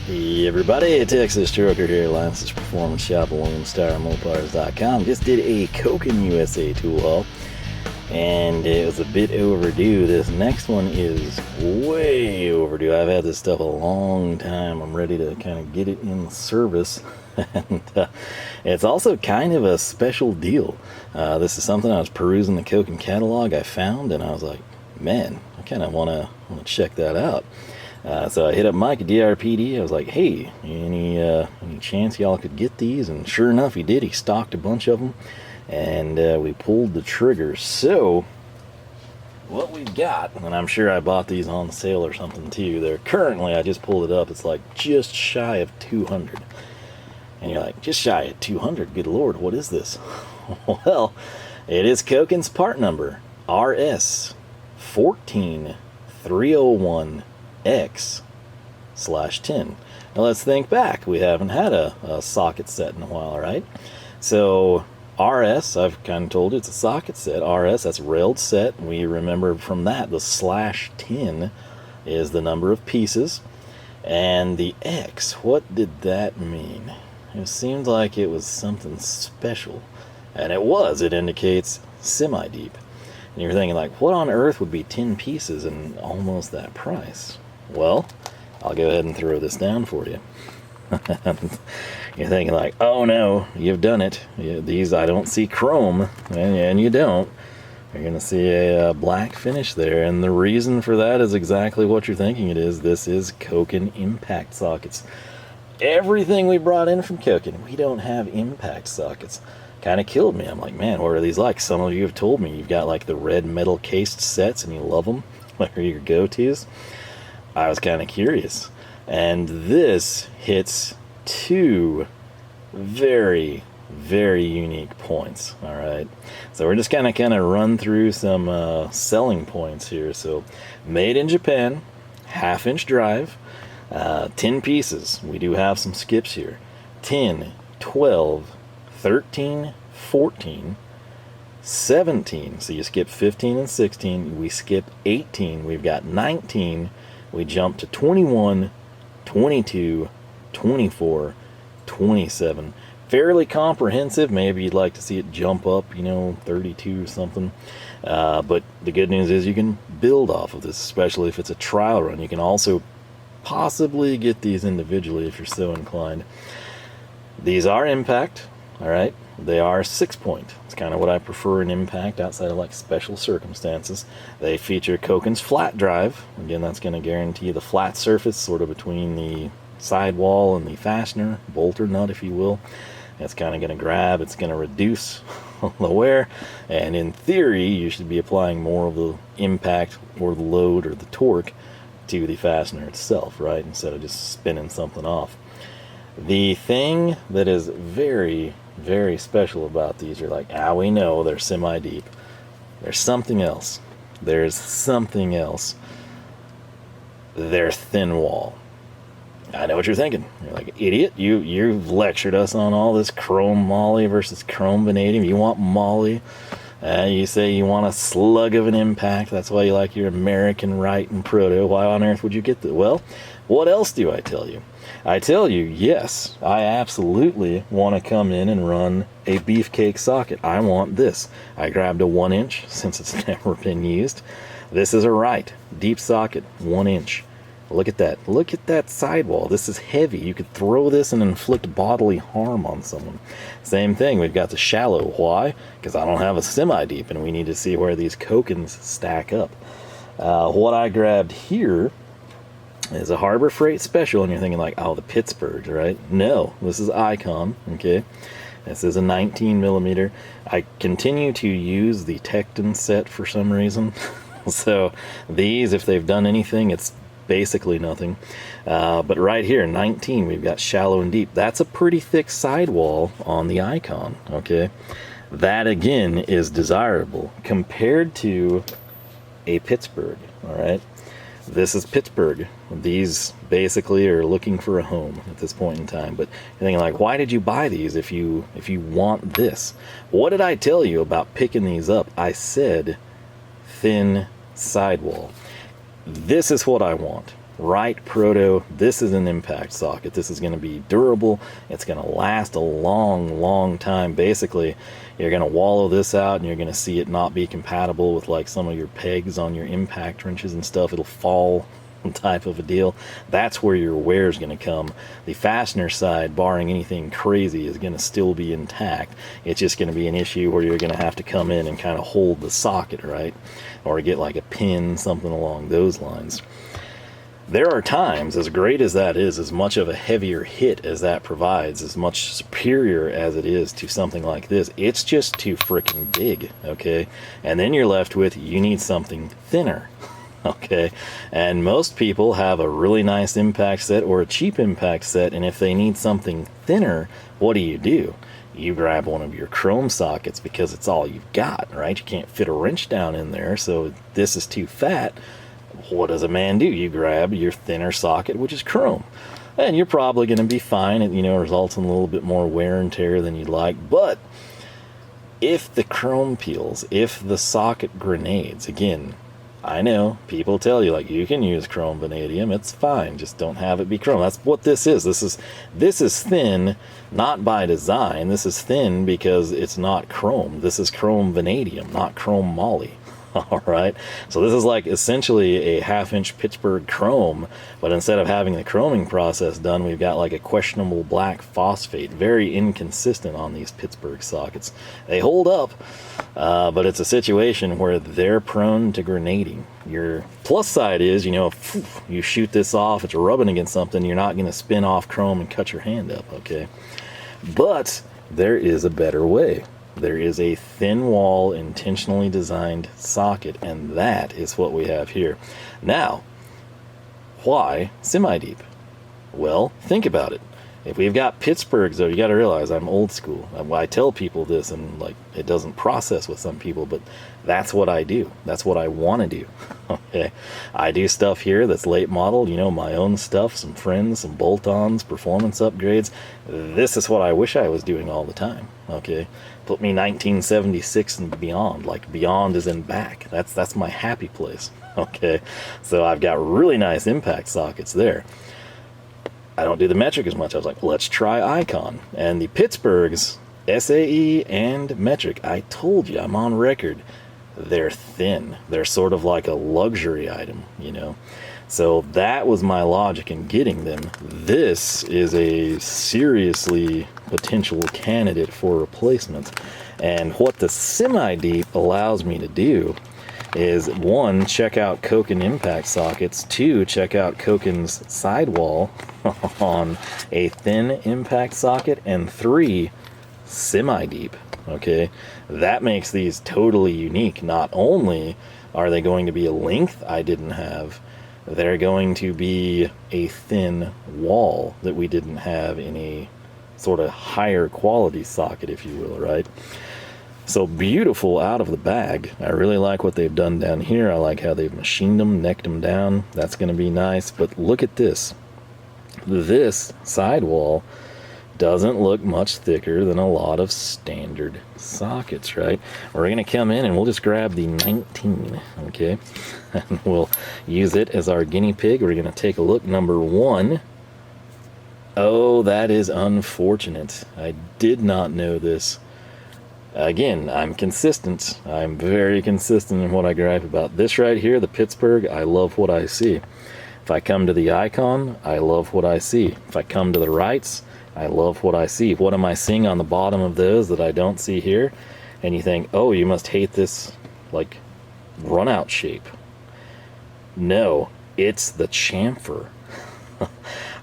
Hey everybody, Texas Trucker here, Lance's Performance Shop, Mopars.com. Just did a Koken USA tool haul, and it was a bit overdue. This next one is way overdue. I've had this stuff a long time. I'm ready to kind of get it in service, and it's also kind of a special deal. This is something I was perusing the Koken catalog I found, and I was like, man, I kind of want to check that out. So I hit up Mike at DRPD. I was like, hey, any chance y'all could get these? And sure enough, he did. He stocked a bunch of them, and we pulled the trigger. So what we've got, and I'm sure I bought these on sale or something too. They're currently, I just pulled it up, it's like just shy of 200. And you're like, just shy of 200? Good Lord, what is this? Well, it is Koken's part number, RS 14301 X/10. Now let's think back. We haven't had a socket set in a while, right? So RS, I've kind of told you, it's a socket set. RS, that's railed set. We remember from that the /10 is the number of pieces. And the X, what did that mean? It seemed like it was something special. And it was. It indicates semi-deep. And you're thinking, like, what on earth would be 10 pieces and almost that price? Well, I'll go ahead and throw this down for you. You're thinking like, oh no, you've done it. These, I don't see chrome, and you don't. You're going to see a black finish there, and the reason for that is exactly what you're thinking it is. This is Koken impact sockets. Everything we brought in from Koken, we don't have impact sockets. Kind of killed me. I'm like, man, what are these like? Some of you have told me you've got like the red metal cased sets and you love them. What are your go-tos? I was kind of curious, and this hits two very, very unique points. All right, so we're just kind of run through some selling points here. So, made in Japan, 1/2-inch drive, 10 pieces. We do have some skips here: 10, 12, 13, 14, 17. So you skip 15 and 16. We skip 18. We've got 19. We jump to 21, 22, 24, 27. Fairly comprehensive. Maybe you'd like to see it jump up, 32 or something. But the good news is you can build off of this, especially if it's a trial run. You can also possibly get these individually if you're so inclined. These are impact, all right? They are 6-point. It's kind of what I prefer in impact outside of like special circumstances. They feature Koken's flat drive. Again, that's going to guarantee the flat surface sort of between the sidewall and the fastener, bolt or nut if you will. It's kind of going to grab, it's going to reduce the wear, and in theory you should be applying more of the impact or the load or the torque to the fastener itself, right? Instead of just spinning something off. The thing that is very, very special about these are like, we know they're semi-deep. There's something else. There's something else. They're thin wall. I know what you're thinking. You're like, idiot, you've lectured us on all this chrome moly versus chrome vanadium. You want moly. You say you want a slug of an impact. That's why you like your American Wright and Proto. Why on earth would you get that? Well, what else do I tell you? I tell you, yes, I absolutely want to come in and run a beefcake socket. I want this. I grabbed a 1-inch since it's never been used. This is a Wright deep socket, 1-inch. Look at that. Look at that sidewall. This is heavy. You could throw this and inflict bodily harm on someone. Same thing. We've got the shallow. Why? Because I don't have a semi-deep, and we need to see where these Kokens stack up. What I grabbed here is a Harbor Freight Special, and you're thinking like, oh, the Pittsburgh, right? No, this is Icon, okay? This is a 19 millimeter. I continue to use the Tecton set for some reason. So these, if they've done anything, it's basically nothing. But right here, 19, we've got shallow and deep. That's a pretty thick sidewall on the Icon, okay? That, again, is desirable compared to a Pittsburgh, all right? This is Pittsburgh. These basically are looking for a home at this point in time. But you're thinking like, why did you buy these if you want this? What did I tell you about picking these up? I said thin sidewall. This is what I want. Wright, Proto, this is an impact socket. This is going to be durable. It's going to last a long, long time. Basically, you're going to wallow this out and you're going to see it not be compatible with like some of your pegs on your impact wrenches and stuff. It'll fall type of a deal. That's where your wear is going to come. The fastener side, barring anything crazy, is going to still be intact. It's just going to be an issue where you're going to have to come in and kind of hold the socket, right? Or get like a pin, something along those lines. There are times, as great as that is, as much of a heavier hit as that provides, as much superior as it is to something like this, it's just too freaking big, okay? And then you're left with, you need something thinner, okay? And most people have a really nice impact set or a cheap impact set, and if they need something thinner, what do? You grab one of your chrome sockets because it's all you've got, right? You can't fit a wrench down in there, so this is too fat. What does a man do? You grab your thinner socket, which is chrome, and you're probably going to be fine. It, results in a little bit more wear and tear than you'd like. But if the chrome peels, if the socket grenades, again, I know people tell you like you can use chrome vanadium, it's fine, just don't have it be chrome. That's what this is. This is thin, not by design. This is thin because it's not chrome. This is chrome vanadium, not chrome moly. All right, so this is like essentially a 1/2-inch Pittsburgh chrome, but instead of having the chroming process done, we've got like a questionable black phosphate. Very inconsistent on these Pittsburgh sockets. They hold up, but it's a situation where they're prone to grenading. Your plus side is, you shoot this off, it's rubbing against something, you're not going to spin off chrome and cut your hand up, okay? But there is a better way. There is a thin wall, intentionally designed socket, and that is what we have here. Now, why semi-deep? Well, think about it. If we've got Pittsburghs, though, you got to realize I'm old school. I tell people this, and like it doesn't process with some people, but that's what I do. That's what I want to do. Okay, I do stuff here that's late model. My own stuff, some friends, some bolt-ons, performance upgrades. This is what I wish I was doing all the time. Okay, put me 1976 and beyond. Like beyond is in back. That's my happy place. Okay, so I've got really nice impact sockets there. I don't do the metric as much. I was like, let's try Icon. And the Pittsburghs, SAE and metric, I told you, I'm on record, they're thin. They're sort of like a luxury item, So that was my logic in getting them. This is a seriously potential candidate for replacement. And what the semi-deep allows me to do is, 1, check out Koken impact sockets, 2, check out Koken's Sidewall on a thin impact socket, and 3, semi-deep. Okay, that makes these totally unique. Not only are they going to be a length I didn't have, they're going to be a thin wall that we didn't have in a sort of higher quality socket, if you will, right? So beautiful out of the bag. I really like what they've done down here. I like how they've machined them, necked them down. That's going to be nice. But look at this. This sidewall doesn't look much thicker than a lot of standard sockets, right? We're going to come in and we'll just grab the 19, okay? And we'll use it as our guinea pig. We're going to take a look. Number 1. Oh, that is unfortunate. I did not know this. Again, I'm consistent. I'm very consistent in what I gripe about. This right here, the Pittsburgh, I love what I see. If I come to the Icon, I love what I see. If I come to the Wrights, I love what I see. What am I seeing on the bottom of those that I don't see here? And you think, oh, you must hate this, like, run-out shape. No, it's the chamfer.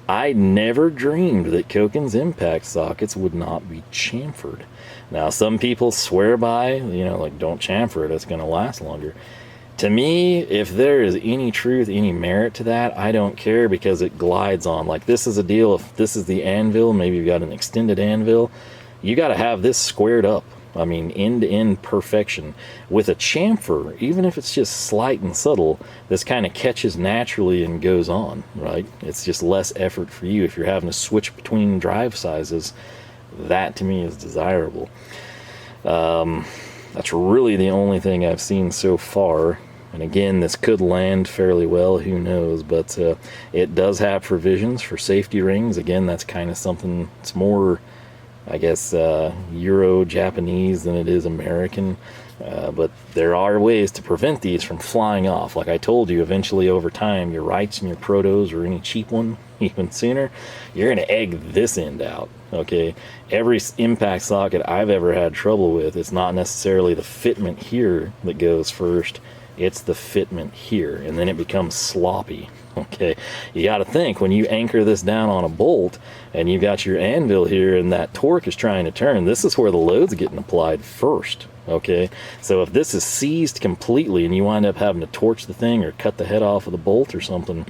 I never dreamed that Koken's impact sockets would not be chamfered. Now, some people swear by, like, don't chamfer it, it's going to last longer. To me, if there is any truth, any merit to that, I don't care, because it glides on. Like, this is a deal, if this is the anvil, maybe you've got an extended anvil, you got to have this squared up. I mean, end-to-end perfection. With a chamfer, even if it's just slight and subtle, this kind of catches naturally and goes on, right? It's just less effort for you. If you're having to switch between drive sizes, that to me is desirable. That's really the only thing I've seen so far And again, this could land fairly well, who knows, but it does have provisions for safety rings. Again, that's kind of something, it's more, I guess, Euro-Japanese than it is American. But there are ways to prevent these from flying off. Like I told you, eventually over time, your Wrights and your Protos, or any cheap one, even sooner, you're going to egg this end out. Okay, every impact socket I've ever had trouble with, it's not necessarily the fitment here that goes first, it's the fitment here, and then it becomes sloppy. Okay, you got to think, when you anchor this down on a bolt and you've got your anvil here and that torque is trying to turn, this is where the load's getting applied first. Okay, so if this is seized completely and you wind up having to torch the thing or cut the head off of the bolt or something,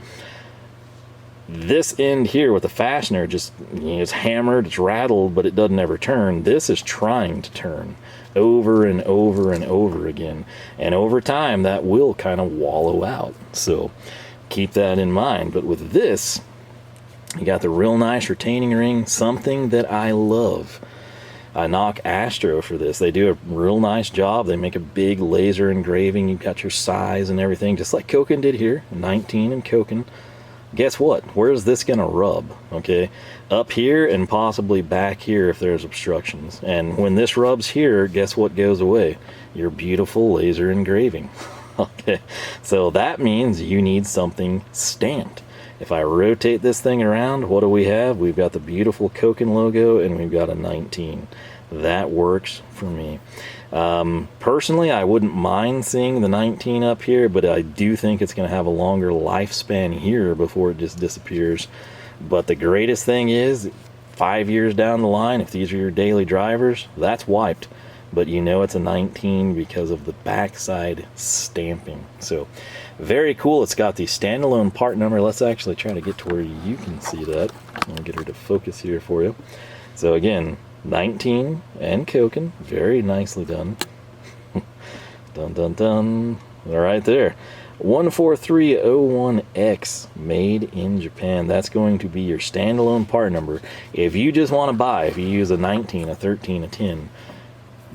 this end here with the fastener just, it's hammered, it's rattled, but it doesn't ever turn. This is trying to turn over and over and over again, and over time that will kind of wallow out. So keep that in mind. But with this, you got the real nice retaining ring, something that I love. I knock Astro for this. They do a real nice job. They make a big laser engraving. You've got your size and everything, just like Koken did here, 19 and Koken. Guess what? Where's this gonna rub? Okay, up here and possibly back here if there's obstructions. And when this rubs here, guess what goes away? Your beautiful laser engraving. Okay, so that means you need something stamped. If I rotate this thing around, what do we have? We've got the beautiful Koken logo and we've got a 19. That works for me. Personally, I wouldn't mind seeing the 19 up here, but I do think it's going to have a longer lifespan here before it just disappears. But the greatest thing is, 5 years down the line, if these are your daily drivers, that's wiped. But you know it's a 19 because of the backside stamping. So very cool. It's got the standalone part number. Let's actually try to get to where you can see that. I'll get her to focus here for you. So again, 19 and Koken, very nicely done. Dun dun dun. Right there. 14301X, made in Japan. That's going to be your standalone part number. If you just want to buy, if you use a 19, a 13, a 10,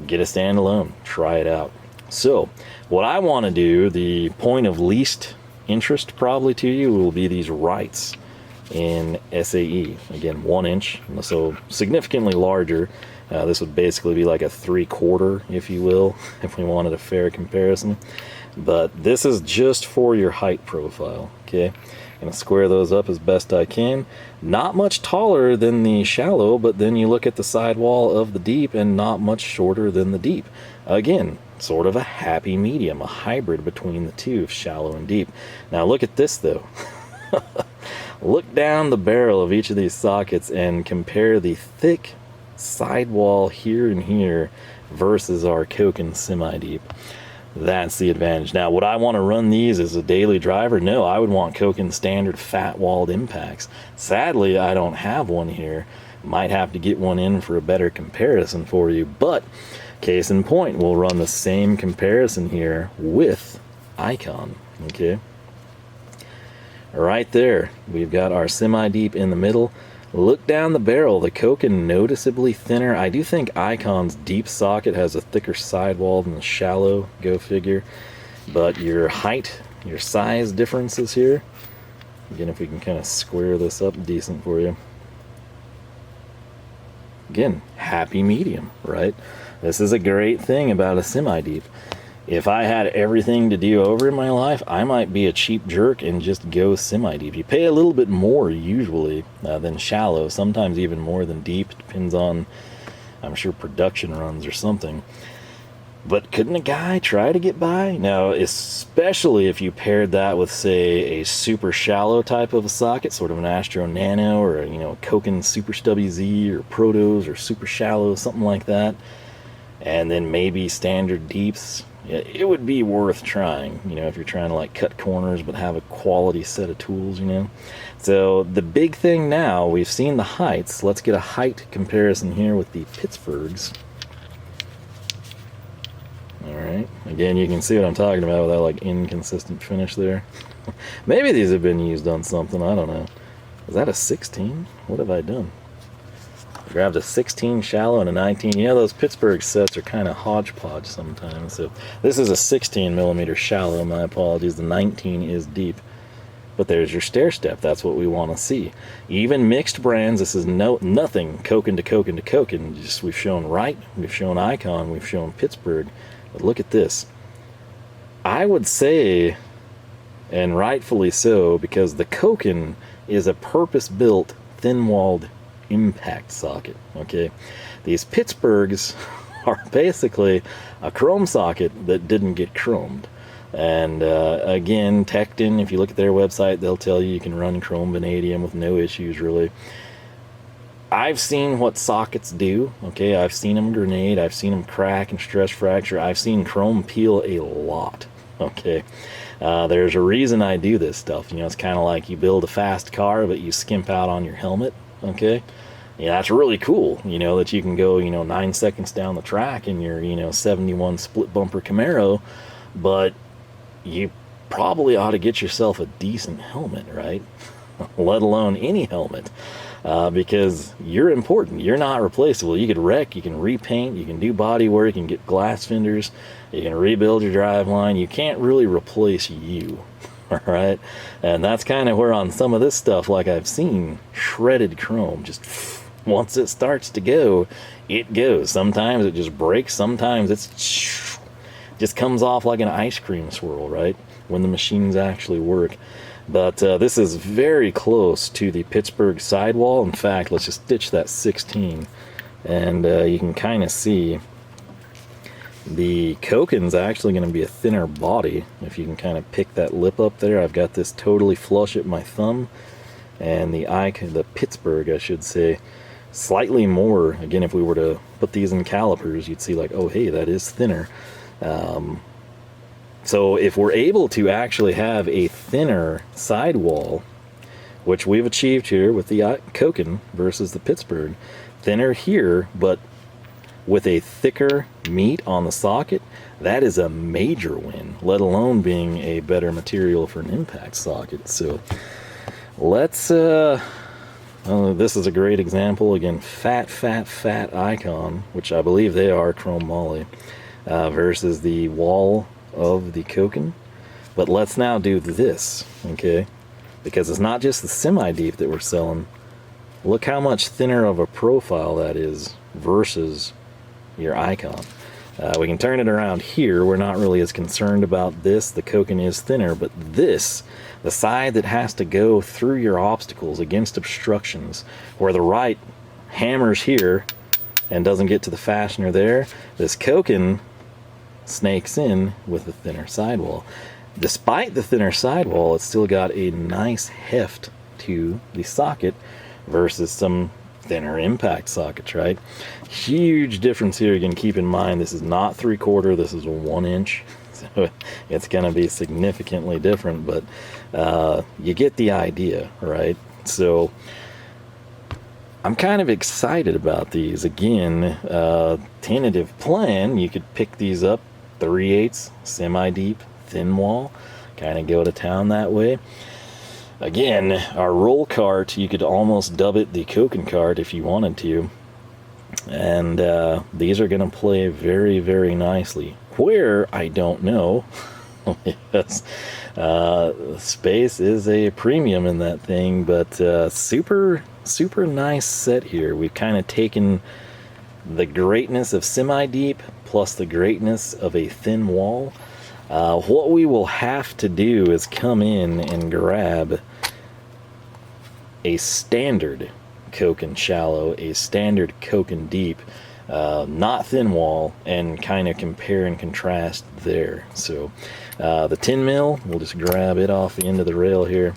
get a standalone, try it out. So what I want to do, the point of least interest probably to you, will be these Wrights in SAE. Again, 1 inch, so significantly larger. This would basically be like a 3/4, if you will, if we wanted a fair comparison. But this is just for your height profile. Okay, gonna square those up as best I can. Not much taller than the shallow, but then you look at the sidewall of the deep and not much shorter than the deep. Again, sort of a happy medium, a hybrid between the two, shallow and deep. Now look at this though. Look down the barrel of each of these sockets and compare the thick sidewall here and here versus our Koken semi-deep. That's the advantage. Now, would I want to run these as a daily driver? No, I would want Koken standard fat-walled impacts. Sadly, I don't have one here. Might have to get one in for a better comparison for you, but case in point, we'll run the same comparison here with Icon. Okay, right there, we've got our semi-deep in the middle. Look down the barrel, the Koken noticeably thinner. I do think Icon's deep socket has a thicker sidewall than the shallow, go figure. But your height, your size differences here, again, if we can kind of square this up decent for you. Again, happy medium, right? This is a great thing about a semi-deep. If I had everything to do over in my life, I might be a cheap jerk and just go semi-deep. You pay a little bit more usually than shallow, sometimes even more than deep. Depends on, I'm sure, production runs or something. But couldn't a guy try to get by? Now, especially if you paired that with, say, a super shallow type of a socket, sort of an Astro Nano or a, Koken Super Stubby Z or Protos or super shallow, something like that. And then maybe standard deeps. It would be worth trying, if you're trying to like cut corners but have a quality set of tools, So the big thing now, we've seen the heights. Let's get a height comparison here with the Pittsburghs. Alright, again, you can see what I'm talking about with that like inconsistent finish there. Maybe these have been used on something, I don't know. Is that a 16? What have I done? Grabbed a 16 shallow and a 19. You know, those Pittsburgh sets are kind of hodgepodge sometimes. So this is a 16 millimeter shallow. My apologies. The 19 is deep. But there's your stair step. That's what we want to see. Even mixed brands, this is nothing Koken to Koken to Koken. Just we've shown Wright, we've shown Icon, we've shown Pittsburgh. But look at this. I would say, and rightfully so, because the Koken is a purpose-built, thin-walled impact socket. Okay, these Pittsburghs are basically a chrome socket that didn't get chromed. And again, Tecton, if you look at their website, they'll tell you can run chrome vanadium with no issues, really. I've seen what sockets do, okay? I've seen them grenade, I've seen them crack and stress fracture, I've seen chrome peel a lot, okay? There's a reason I do this stuff. You know, it's kind of like you build a fast car, but you skimp out on your helmet, okay? Yeah, that's really cool, you know, that you can go, 9 seconds down the track in your, 71 split bumper Camaro, but you probably ought to get yourself a decent helmet, right? Let alone any helmet, because you're important. You're not replaceable. You could wreck, you can repaint, you can do body work, you can get glass fenders, you can rebuild your driveline. You can't really replace you, all right? And that's kind of where on some of this stuff, like I've seen, shredded chrome, just once it starts to go, it goes. Sometimes it just breaks, sometimes it's just comes off like an ice cream swirl, right? When the machines actually work. But this is very close to the Pittsburgh Sidewall. In fact, let's just ditch that 16. And you can kind of see the Koken's actually going to be a thinner body. If you can kind of pick that lip up there. I've got this totally flush at my thumb. And the Pittsburgh, I should say, slightly more. Again, if we were to put these in calipers, you'd see like, oh, hey, that is thinner. So if we're able to actually have a thinner sidewall, which we've achieved here with the Koken versus the Pittsburgh, thinner here, but with a thicker meat on the socket, that is a major win, let alone being a better material for an impact socket. So let's, this is a great example. Again, fat Icon, which I believe they are chrome moly. Versus the wall of the Koken. But let's now do this, okay? Because it's not just the semi-deep that we're selling. Look how much thinner of a profile that is versus your Icon. We can turn it around here. We're not really as concerned about this. The Koken is thinner, but this, the side that has to go through your obstacles against obstructions, where the Wright hammers here and doesn't get to the fastener there, this Koken snakes in with a thinner sidewall. Despite the thinner sidewall, it's still got a nice heft to the socket versus some thinner impact sockets, right? Huge difference here. You can keep in mind this is not 3/4, this is a 1 inch, so it's going to be significantly different, but you get the idea, right? So I'm kind of excited about these. Again, tentative plan, you could pick these up 3/8 semi-deep thin wall, kind of go to town that way. Again, our roll cart, you could almost dub it the Koken cart if you wanted to, and these are going to play very, very nicely. Where, I don't know. Yes, space is a premium in that thing, but super nice set here. We've kind of taken the greatness of semi-deep plus the greatness of a thin wall. What we will have to do is come in and grab a standard Koken shallow, a standard Koken deep, not thin wall, and kind of compare and contrast there. So the 10 mil, we'll just grab it off the end of the rail here.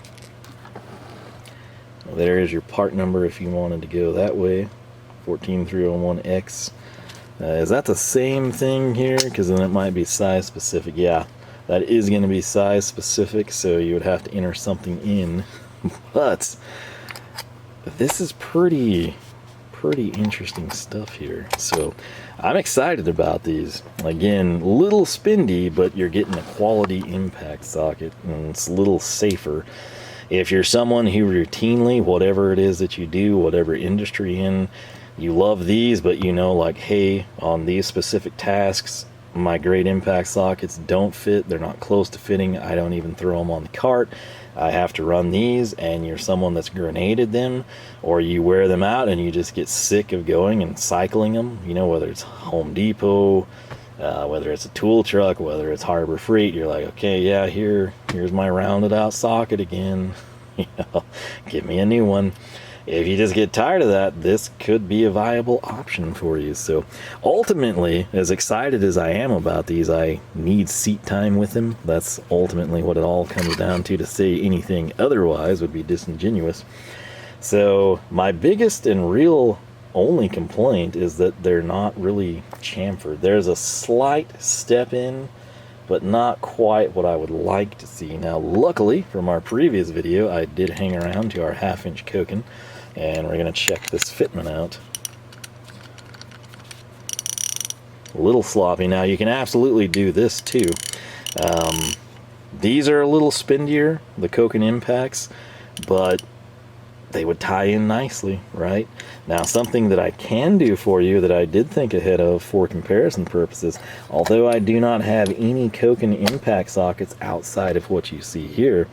There is your part number if you wanted to go that way. 14301X. Is that the same thing here? Because then it might be size specific. Yeah, that is going to be size specific, so you would have to enter something in. But this is pretty interesting stuff here. So I'm excited about these. Again, little spendy, but you're getting a quality impact socket, and it's a little safer. If you're someone who routinely, whatever it is that you do, whatever industry in, you love these, but you know, like, hey, on these specific tasks, my great impact sockets don't fit. They're not close to fitting. I don't even throw them on the cart. I have to run these, and you're someone that's grenaded them, or you wear them out and you just get sick of going and cycling them, you know, whether it's Home Depot, whether it's a tool truck, whether it's Harbor Freight. You're like, okay, yeah, here's my rounded out socket again. You know, give me a new one. If you just get tired of that, this could be a viable option for you. So ultimately, as excited as I am about these, I need seat time with them. That's ultimately what it all comes down to. To say anything otherwise would be disingenuous. So my biggest and real only complaint is that they're not really chamfered. There's a slight step in, but not quite what I would like to see. Now, luckily, from our previous video, I did hang around to our 1/2-inch Koken, and we're going to check this fitment out. A little sloppy. Now, you can absolutely do this too. These are a little spindier, the Koken impacts, but they would tie in nicely, right? Now, something that I can do for you that I did think ahead of for comparison purposes, although I do not have any Koken impact sockets outside of what you see here,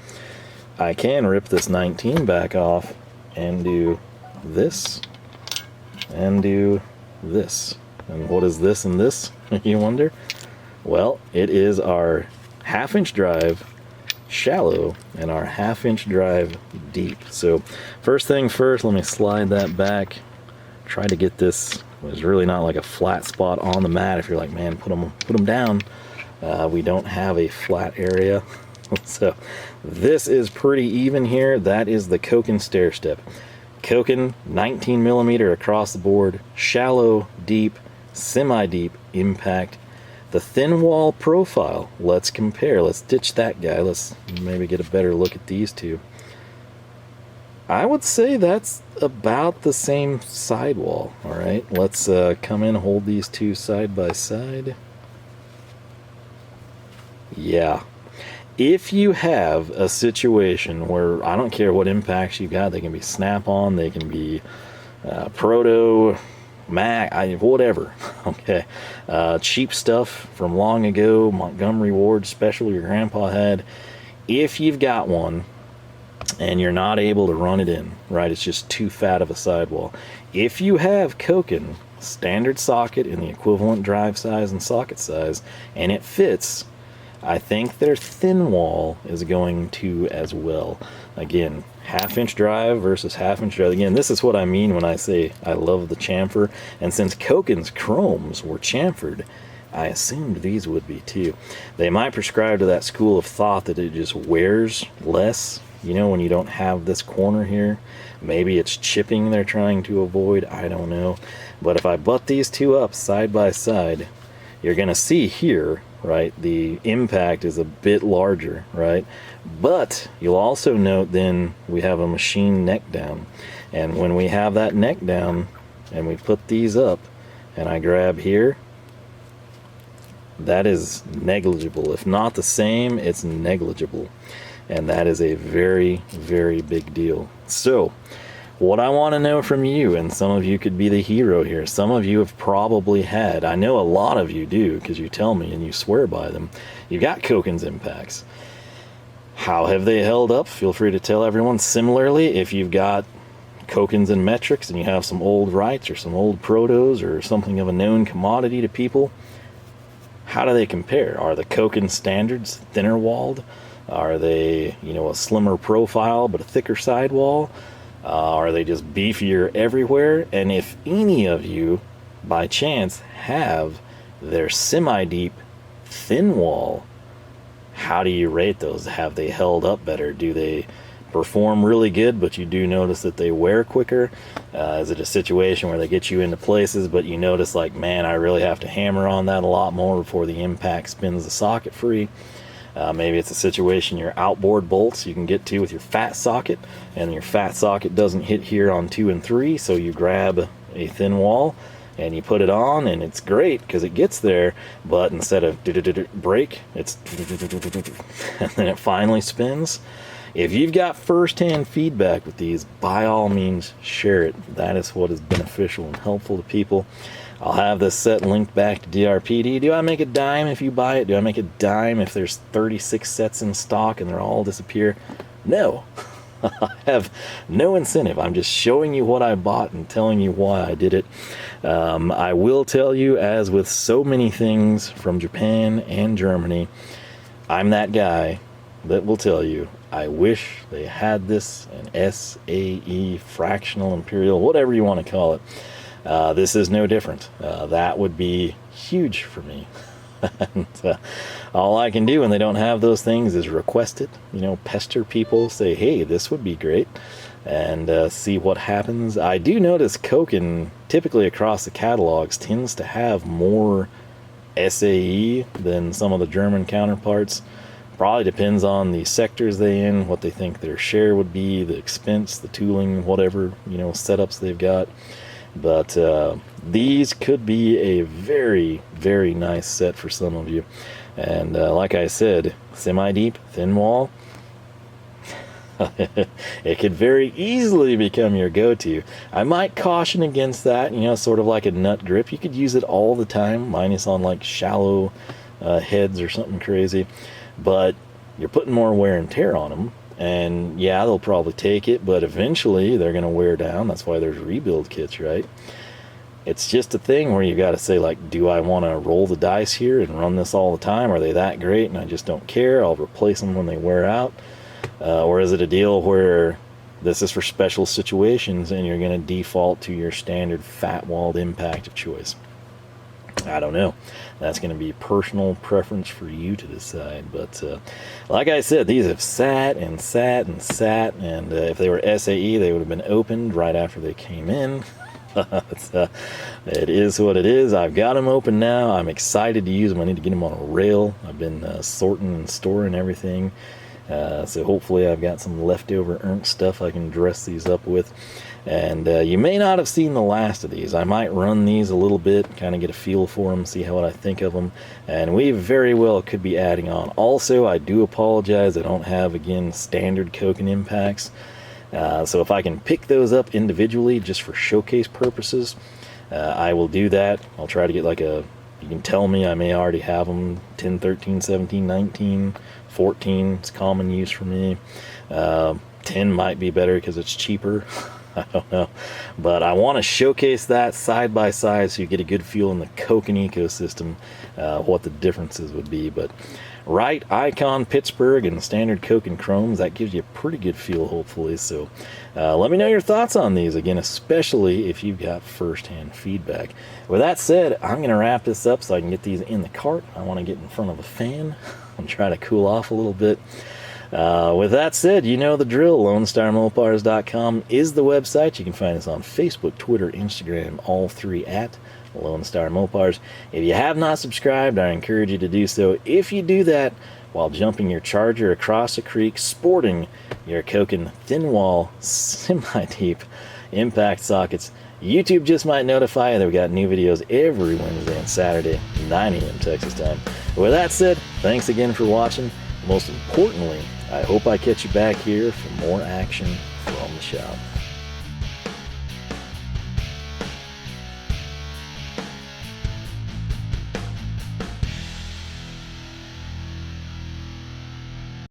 I can rip this 19 back off and do this and do this. And what is this and this, you wonder? Well, it is our 1/2-inch drive shallow and our 1/2-inch drive deep. So first thing first, let me slide that back. Try to get this. There's really not like a flat spot on the mat. If you're like, man, put them down. We don't have a flat area. So this is pretty even here. That is the Koken stair step. Koken 19 millimeter across the board, shallow, deep, semi-deep impact. The thin wall profile, let's compare. Let's ditch that guy. Let's maybe get a better look at these two. I would say that's about the same sidewall. All right, let's come in, hold these two side by side. Yeah. If you have a situation where, I don't care what impacts you got, they can be snap-on, they can be Proto, Mac, whatever, okay, cheap stuff from long ago, Montgomery Ward special your grandpa had. If you've got one and you're not able to run it in, right, it's just too fat of a sidewall. If you have Koken standard socket in the equivalent drive size and socket size, and it fits, I think their thin wall is going to as well. Again, 1/2-inch drive versus 1/2-inch drive. Again, this is what I mean when I say I love the chamfer. And since Koken's chromes were chamfered, I assumed these would be too. They might prescribe to that school of thought that it just wears less. You know, when you don't have this corner here, maybe it's chipping they're trying to avoid. I don't know. But if I butt these two up side by side, you're going to see here, right, the impact is a bit larger, right? But you'll also note then we have a machine neck down. And when we have that neck down and we put these up and I grab here, that is negligible. If not the same, it's negligible. And that is a very, very big deal. So what I want to know from you, and some of you could be the hero here, some of you have probably had, I know a lot of you do because you tell me and you swear by them, you got Koken's impacts. How have they held up? Feel free to tell everyone. Similarly, if you've got Kokens and metrics and you have some old Wrights or some old Protos or something of a known commodity to people, how do they compare? Are the Koken standards thinner walled? Are they, you know, a slimmer profile but a thicker sidewall? Are they just beefier everywhere? And if any of you, by chance, have their semi-deep thin wall, how do you rate those? Have they held up better? Do they perform really good, but you do notice that they wear quicker? Is it a situation where they get you into places, but you notice like, man, I really have to hammer on that a lot more before the impact spins the socket free? Maybe it's a situation your outboard bolts you can get to with your fat socket, and your fat socket doesn't hit here on 2 and 3, so you grab a thin wall and you put it on, and it's great because it gets there, but instead of brake, it's and then it finally spins. if you've got first-hand feedback with these, by all means share it. That is what is beneficial and helpful to people. I'll have this set linked back to DRPD. Do I make a dime if you buy it? Do I make a dime if there's 36 sets in stock and they're all disappear? No. I have no incentive. I'm just showing you what I bought and telling you why I did it. I will tell you, as with so many things from Japan and Germany, I'm that guy that will tell you, I wish they had this in SAE, fractional, imperial, whatever you want to call it. This is no different. That would be huge for me. And, all I can do when they don't have those things is request it, pester people, say, hey, this would be great, and see what happens. I do notice Koken, typically across the catalogs, tends to have more SAE than some of the German counterparts. Probably depends on the sectors they in, what they think their share would be, the expense, the tooling, whatever, setups they've got. But these could be a very, very nice set for some of you. And like I said, semi-deep, thin wall, it could very easily become your go-to. I might caution against that, sort of like a nut grip. You could use it all the time, minus on like shallow heads or something crazy. But you're putting more wear and tear on them. And yeah, they'll probably take it, but eventually they're going to wear down. That's why there's rebuild kits, right? It's just a thing where you got to say, like, do I want to roll the dice here and run this all the time? Are they that great and I just don't care? I'll replace them when they wear out. Or is it a deal where this is for special situations and you're going to default to your standard fat-walled impact of choice? I don't know. That's going to be personal preference for you to decide. But like I said, these have sat and sat and sat, and if they were SAE, they would have been opened right after they came in. It is what it is. I've got them open now. I'm excited to use them. I need to get them on a rail. I've been sorting and storing everything. So hopefully I've got some leftover Ernst stuff I can dress these up with. And you may not have seen the last of these. I might run these a little bit, kind of get a feel for them, see what I think of them. And we very well could be adding on. Also, I do apologize. I don't have, again, standard Koken impacts. So if I can pick those up individually just for showcase purposes, I will do that. I'll try to get like you can tell me I may already have them 10, 13, 17, 19, 14. It's common use for me. 10 might be better because it's cheaper. I don't know. But I want to showcase that side by side so you get a good feel in the Koken ecosystem, what the differences would be. But Wright, Icon, Pittsburgh, and standard Koken chromes, that gives you a pretty good feel, hopefully. So let me know your thoughts on these, again, especially if you've got first-hand feedback. With that said, I'm going to wrap this up so I can get these in the cart. I want to get in front of a fan and try to cool off a little bit. With that said, you know the drill. LoneStarMopars.com is the website. You can find us on Facebook, Twitter, Instagram, all three at Lone Star Mopars. If you have not subscribed, I encourage you to do so. If you do that while jumping your Charger across a creek, sporting your Koken thin wall, semi-deep impact sockets, YouTube just might notify you that we got new videos every Wednesday and Saturday, 9 a.m. Texas time. With that said, thanks again for watching. Most importantly, I hope I catch you back here for more action from the shop.